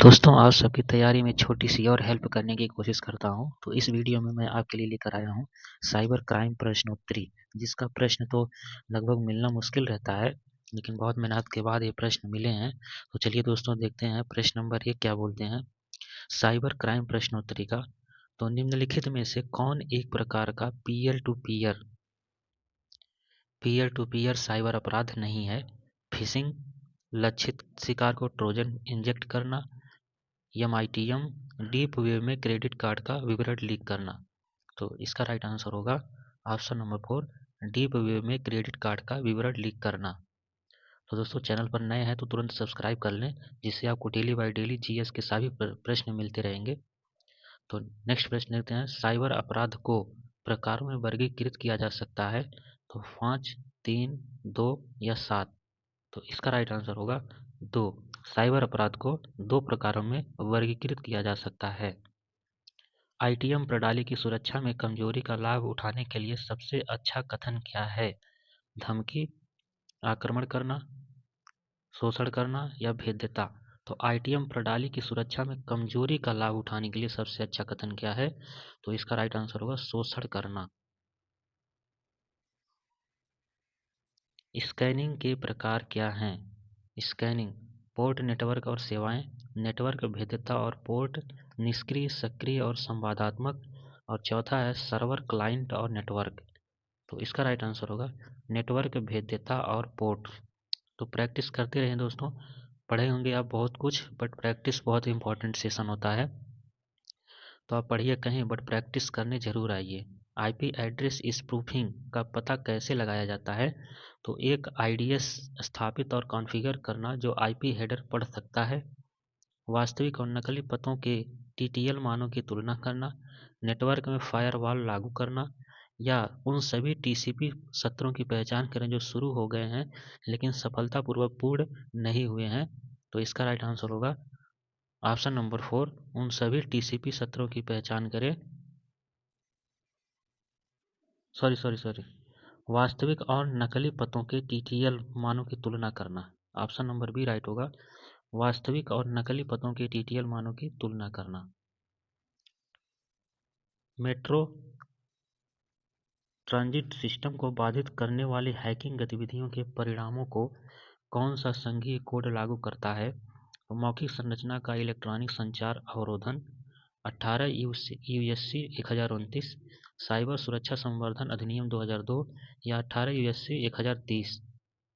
दोस्तों, आप सबकी तैयारी में छोटी-सी और हेल्प करने की कोशिश करता हूँ। तो इस वीडियो में मैं आपके लिए लेकर आया हूँ साइबर क्राइम प्रश्नोत्तरी, जिसका प्रश्न तो लगभग मिलना मुश्किल रहता है, लेकिन बहुत मेहनत के बाद ये प्रश्न मिले हैं। तो चलिए दोस्तों, देखते हैं प्रश्न नंबर 1 क्या बोलते हैं। साइबर क्राइम प्रश्नोत्तरी का, तो निम्नलिखित में से कौन एक प्रकार का पीयर टू पीयर साइबर अपराध नहीं है? फिशिंग, लक्षित शिकार को ट्रोजन इंजेक्ट करना, एमआईटीएम, डीप वेब में क्रेडिट कार्ड का विवरण लीक करना। तो इसका राइट आंसर होगा ऑप्शन नंबर 4, डीप वेब में क्रेडिट कार्ड का विवरण लीक करना। तो दोस्तों, चैनल पर नए हैं तो तुरंत सब्सक्राइब कर लें, जिससे आपको डेली बाय डेली जीएस के सभी प्रश्न मिलते रहेंगे। तो नेक्स्ट प्रश्न देखते हैं। साइबर अपराध को प्रकारों में वर्गीकृत किया जा सकता है तो 5, 3, 2 या 7। तो इसका राइट आंसर होगा 2। साइबर अपराध को 2 प्रकारों में वर्गीकृत किया जा सकता है। आईटीएम प्रणाली की सुरक्षा में कमजोरी का लाभ उठाने के लिए सबसे अच्छा कथन क्या है? धमकी, आक्रमण करना, शोषण करना या भेद्यता। तो आईटीएम प्रणाली की सुरक्षा में कमजोरी का लाभ उठाने के लिए सबसे अच्छा कथन क्या है? तो इसका राइट आंसर होगा शोषण करना। स्कैनिंग के प्रकार क्या हैं? स्कैनिंग, पोर्ट नेटवर्क और सेवाएं, नेटवर्क भेद्यता और पोर्ट, निष्क्रिय, सक्रिय और संवादात्मक, और चौथा है सर्वर, क्लाइंट और नेटवर्क। तो इसका राइट आंसर होगा नेटवर्क भेद्यता और पोर्ट। तो प्रैक्टिस करते रहें दोस्तों, पढ़े होंगे आप बहुत कुछ, बट प्रैक्टिस बहुत इंपॉर्टेंट सेशन होता है। तो आप पढ़िए कहीं, बट प्रैक्टिस करने जरूर आइए। आईपी एड्रेस स्पूफिंग का पता कैसे लगाया जाता है? तो एक आईडीएस स्थापित और कॉन्फ़िगर करना जो आईपी हेडर पढ़ सकता है, वास्तविक और नकली पतों के टीटीएल मानों की तुलना करना, नेटवर्क में फायरवॉल लागू करना, या उन सभी टीसीपी सत्रों की पहचान करें जो शुरू हो गए हैं लेकिन सफलतापूर्वक पूर्ण नहीं हुए हैं। तो इसका राइट आंसर होगा ऑप्शन नंबर 4, उन सभी टीसीपी सत्रों की पहचान करें। सॉरी, वास्तविक और नकली पतों के टीटीएल मानों की तुलना करना। ऑप्शन नंबर बी राइट होगा, वास्तविक और नकली पतों के टीटीएल मानों की तुलना करना। मेट्रो ट्रांजिट सिस्टम को बाधित करने वाली हैकिंग गतिविधियों के परिणामों को कौन सा संघीय कोड लागू करता है? मौखिक संरचना का इलेक्ट्रॉनिक संचार अवरोधन, 18 यूएससी 1029, साइबर सुरक्षा संवर्धन अधिनियम 2002, या 18 यूएससी 1030।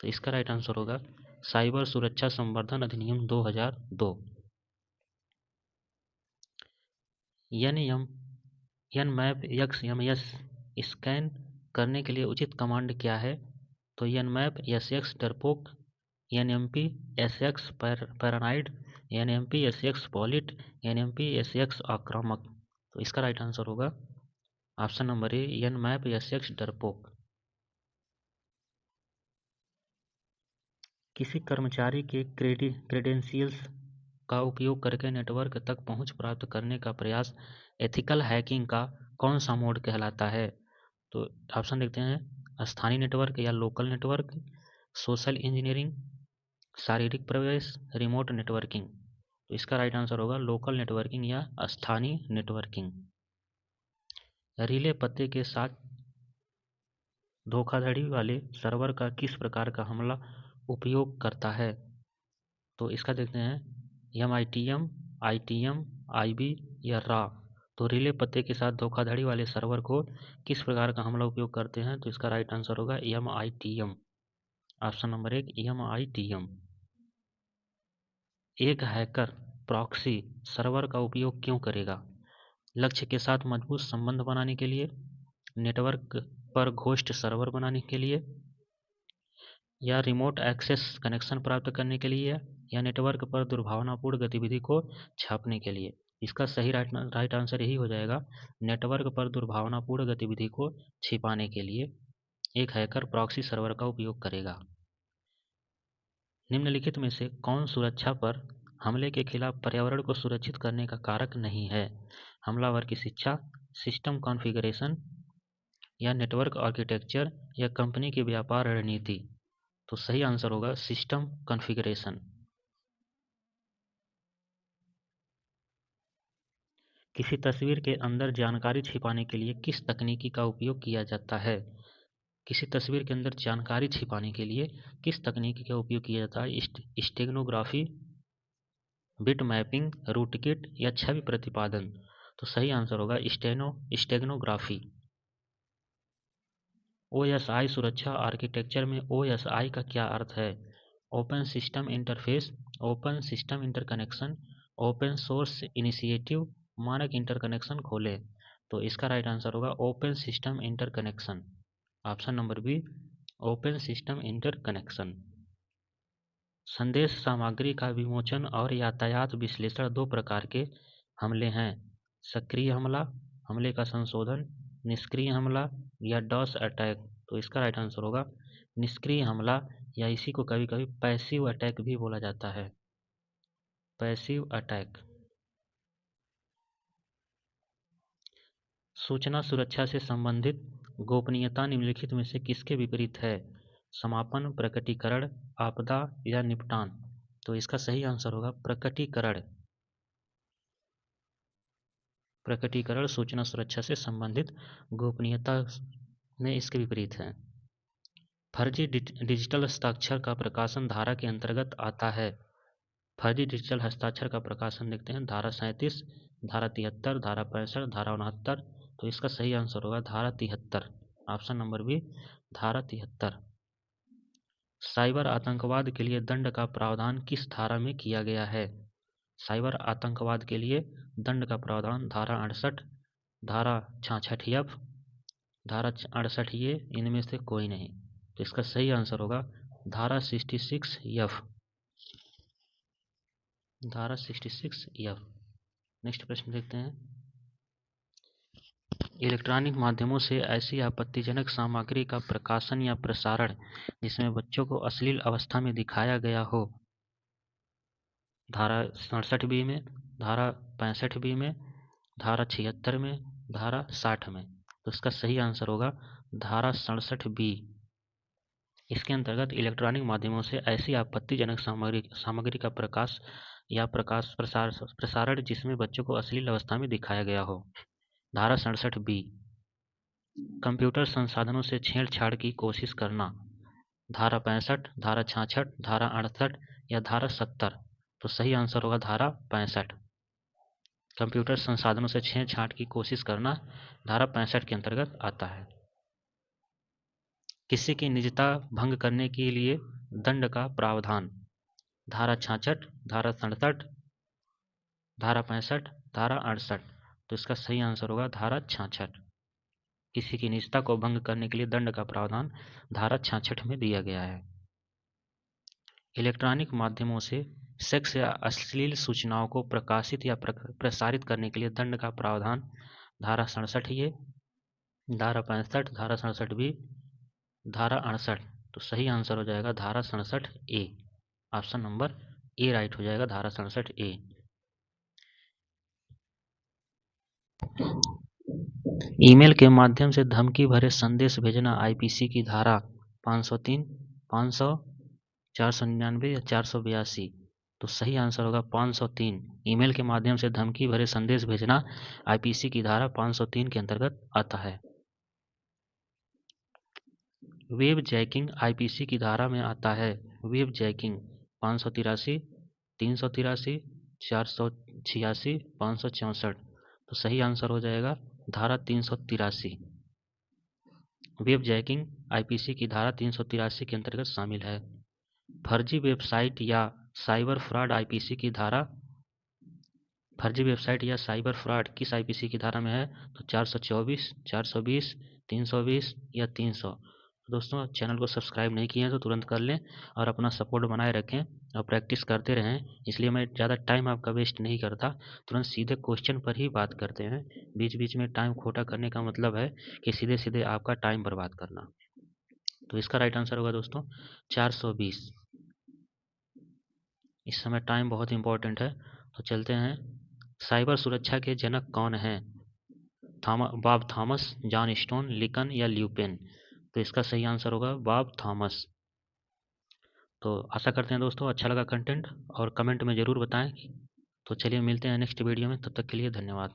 तो इसका राइट आंसर होगा साइबर सुरक्षा संवर्धन अधिनियम 2002। एनमैप XMS स्कैन करने के लिए उचित कमांड क्या है? तो एनमैप SX डरपोक, NMP SX paranoid, NMP SX पॉलिट, NMP SX आक्रामक। तो इसका राइट आंसर होगा option number A, Nmap SX डरपोक। किसी कर्मचारी के क्रेडेंशियल्स का उपयोग करके नेटवर्क तक पहुंच प्राप्त करने का प्रयास एथिकल हैकिंग का कौन सा मोड कहलाता है? तो ऑप्शन देखते हैं। स्थानीय नेटवर्क या लोकल नेटवर्क, सोशल इंजीनियरिंग, शारीरिक प्रवेश, रिमोट नेटवर्किंग। तो इसका राइट आंसर होगा लोकल नेटवर्किंग या स्थानीय नेटवर्किंग। रिले पते के साथ धोखाधड़ी वाले सर्वर का किस प्रकार का हमला उपयोग करता है? तो इसका देखते हैं। एमआईटीएम, आईटीएम, आईबी या रा। तो रिले पते के साथ धोखाधड़ी वाले सर्वर को किस प्रकार का हमला उपयोग करते हैं? तो इसका राइट आंसर होगा एमआईटीएम। Option number 1, एमआईटीएम। एक हैकर प्रॉक्सी सर्वर का उपयोग क्यों करेगा? लक्ष्य के साथ मजबूत संबंध बनाने के लिए, नेटवर्क पर घोस्ट सर्वर बनाने के लिए, या रिमोट एक्सेस कनेक्शन प्राप्त करने के लिए, या नेटवर्क पर दुर्भावनापूर्ण गतिविधि को छापने के लिए। इसका सही राइट आंसर यही हो जाएगा, नेटवर्क पर दुर्भावनापूर्ण गतिविधि को छिपाने के लिए एक हैकर प्रॉक्सी सर्वर का उपयोग करेगा। निम्नलिखित में से कौन सुरक्षा पर हमले के खिलाफ पर्यावरण को सुरक्षित करने का कारक नहीं है? हमलावर की शिक्षा, सिस्टम कॉन्फ़िगरेशन, या नेटवर्क आर्किटेक्चर, या कंपनी की व्यापार रणनीति। तो सही आंसर होगा सिस्टम कॉन्फ़िगरेशन। किसी तस्वीर के अंदर जानकारी छिपाने के लिए किस तकनीकी का उपयोग किया जाता है? किसी तस्वीर के अंदर जानकारी छिपाने के लिए किस तकनीकी का उपयोग किया जाता है? स्टेगनोग्राफी, बिट मैपिंग, रूटकिट या छवि प्रतिपादन? तो सही आंसर होगा स्टेगनोग्राफी। OSI सुरक्षा आर्किटेक्चर में OSI का क्या अर्थ है? Open system interface, open system interconnection, open source initiative, मानक इंटरकनेक्शन खोलें। तो इसका राइट आंसर होगा open system interconnection. Option number B, open system interconnection. संदेश सामग्री का विमोचन और यातायात विश्लेषण दो प्रकार के हमले हैं। सक्रिय हमला, हमले का संशोधन, निष्क्रिय हमला या डॉस अटैक? तो इसका राइट आंसर होगा निष्क्रिय हमला, या इसी को कभी कभी पैसिव अटैक भी बोला जाता है, पैसिव अटैक। सूचना सुरक्षा से संबंधित गोपनीयता निम्नलिखित में से किसके विपरीत है? समापन, प्रकटीकरण, आपदा या निपटान? तो इसका सही आंसर होगा प्रकटीकरण। प्रकटीकरण सूचना सुरक्षा से संबंधित गोपनीयता में इसके विपरीत है। फर्जी डिजिटल हस्ताक्षर का प्रकाशन धारा के अंतर्गत आता है। फर्जी डिजिटल हस्ताक्षर का प्रकाशन देखते हैं धारा 37, धारा 73, धारा 65, धारा 69। तो इसका सही आंसर होगा धारा 73। ऑप्शन नंबर बी, धारा 73। साइबर आतंकवाद के लिए दंड का प्रावधान किस धारा में किया गया है? साइबर आतंकवाद के लिए दंड का प्रावधान धारा 68, धारा 66F, धारा 68A, इनमें से कोई नहीं। तो इसका सही आंसर होगा धारा 66F, धारा 66F। नेक्स्ट प्रश्न देखते हैं। इलेक्ट्रॉनिक माध्यमों से ऐसी आपत्तिजनक सामग्री का प्रकाशन या प्रसारण जिसमें बच्चों को अश्लील अवस्था में दिखाया गया हो। धारा 67B में, धारा 65B में, धारा 76 में, धारा 60 में? तो इसका सही आंसर होगा धारा 67B। इसके अंतर्गत इलेक्ट्रॉनिक माध्यमों से ऐसी आपत्तिजनक सामग्री का प्रकाश या प्रसारण जिसमें बच्चों को अश्लील अवस्था में दिखाया गया हो। धारा 67B। कंप्यूटर संसाधनों से छेड़छाड़ की कोशिश करना। धारा 65, धारा 66, धारा 68 या धारा 70? तो सही आंसर होगा धारा 65। कंप्यूटर संसाधनों से छेड़छाड़ की कोशिश करना धारा 65 के अंतर्गत आता है। किसी की निजता भंग करने के लिए दंड का प्रावधान। धारा 66, धारा 67, धारा 65, धारा 68? तो इसका सही आंसर होगा धारा 66। किसी की निजता को भंग करने के लिए दंड का प्रावधान धारा 66 में दिया गया है। इलेक्ट्रॉनिक माध्यमों से सेक्स या अश्लील सूचनाओं को प्रकाशित या प्रसारित करने के लिए दंड का प्रावधान धारा 67A, धारा 65, धारा 67B, धारा 68? तो सही आंसर हो जाएगा धारा 67A। Option number A right हो जाएगा, धारा 67A। ईमेल के माध्यम से धमकी भरे संदेश भेजना आईपीसी की धारा 503, 500, 499 या 482? तो सही आंसर होगा 503। ईमेल के माध्यम से धमकी भरे संदेश भेजना आईपीसी की धारा 503 के अंतर्गत आता है। वेब जैकिंग आईपीसी की धारा में आता है। Web jacking 583, 383, 486, 564? तो सही आंसर हो जाएगा धारा 383। वेब जैकिंग आईपीसी की धारा 383 के अंतर्गत शामिल है। फर्जी वेबसाइट या साइबर फ्रॉड आईपीसी की धारा, फर्जी वेबसाइट या साइबर फ्रॉड किस आईपीसी की धारा में है? तो 424, 420, 320 या 300? दोस्तों, चैनल को सब्सक्राइब नहीं किए हैं तो तुरंत कर लें और अपना सपोर्ट बनाए रखें और प्रैक्टिस करते रहें। इसलिए मैं ज़्यादा टाइम आपका वेस्ट नहीं करता, तुरंत सीधे क्वेश्चन पर ही बात करते हैं। बीच बीच में टाइम खोटा करने का मतलब है कि सीधे सीधे आपका टाइम बर्बाद करना। तो इसका राइट आंसर होगा दोस्तों 420। इस समय टाइम बहुत इंपॉर्टेंट है, तो चलते हैं। साइबर सुरक्षा के जनक कौन हैं? बॉब थॉमस, जॉन स्टोन, लिकन या ल्यूपेन? तो इसका सही आंसर होगा बॉब थॉमस। तो आशा करते हैं दोस्तों अच्छा लगा कंटेंट, और कमेंट में ज़रूर बताएं। तो चलिए मिलते हैं नेक्स्ट वीडियो में, तब तक के लिए धन्यवाद।